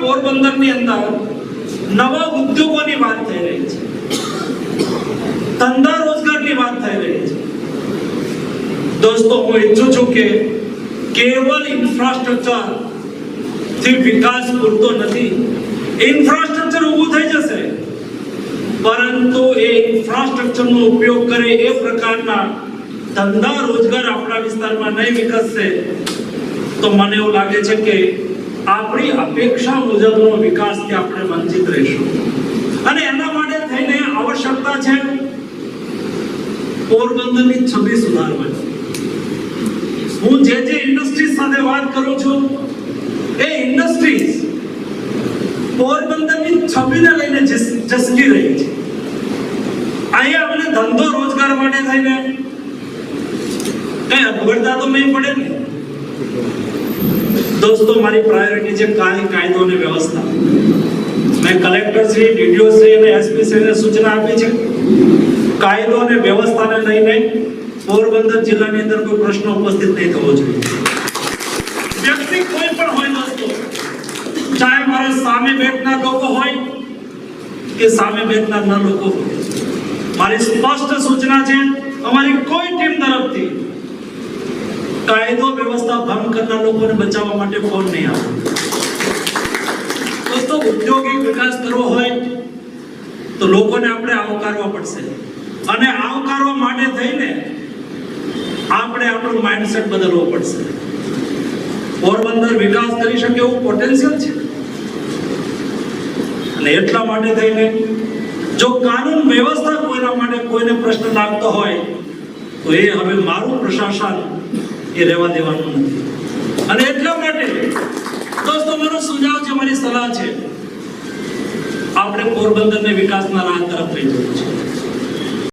પોરબંદરની અંદર નવા ઉદ્યોગોની વાત થઈ રહી છે, ધંધા રોજગારની વાત થઈ રહી છે. દોસ્તો, હું ઈચ્છું છું કે કેવલ ઇન્ફ્રાસ્ટ્રક્ચર થી વિકાસ પૂરતો નથી. ઇન્ફ્રાસ્ટ્રક્ચર ઊભું થઈ જશે, પરંતુ એ ઇન્ફ્રાસ્ટ્રક્ચરનો ઉપયોગ કરે એ પ્રકારના ધંધા રોજગાર આપણા વિસ્તારમાં નહીં વિકસશે તો મને એવું લાગે છે કે આપણી અપેક્ષા મુજબનો વિકાસથી આપણે વંચિત રહીશું. અને એના માટે થઈને આવશ્યકતા છે પોરબંદરની છબી સુધારવાની. હું જે ઇન્ડસ્ટ્રીઝ સાથે વાત કરું છું એ ઇન્ડસ્ટ્રીઝ પોરબંદરની છબીને લઈને જસકી રહી છે. અહીંયા અમને ધંધો રોજગાર માટે થઈને કઈ અગવડતા તો નહીં પડે ને. દોસ્તો, મારી પ્રાયોરિટી છે કાયદો અને વ્યવસ્થા. મેં કલેક્ટર શ્રી, ડીડીઓ શ્રી અને એસપી શ્રીને સૂચના આપી છે કાયદો અને વ્યવસ્થાને લઈને પોરબંદર જિલ્લાની અંદર કોઈ પ્રશ્ન ઉપસ્થિત નહીં થવો જોઈએ. વ્યક્તિ કોઈ પણ હોય દોસ્તો, ચાહે મારા સામે બેઠનાર લોકો હોય કે સામે બેઠનાર ન લોકો હોય, મારી સ્પષ્ટ સૂચના છે અમારી કોઈ ટીમ તરફથી કાયદો વ્યવસ્થા ભંગ કરનાર લોકોને બચાવવા માટે ફોન નહીં આવે. દોસ્તો, ઔદ્યોગિક વિકાસ કરવો હોય તો લોકોને આપણે આવકારવા પડશે, અને આવકારવા માટે થઈને આપણે આપણું માઇન્ડસેટ બદલવો પડશે. પોરબંદર વિકાસ કરી શકે એવું પોટેન્શિયલ છે, અને એટલા માટે થઈને જો કાનૂન વ્યવસ્થા કોઈના માટે કોઈને પ્રશ્ન લાગતો હોય તો એ હવે મારું પ્રશાસન એ રહેવા દેવાનું નથી. અને એટલા માટે દોસ્તો, મારો સુઝાવ છે, મારી સલાહ છે, આપણે પોરબંદરને વિકાસના રાહ તરફ લઈ જવું છે.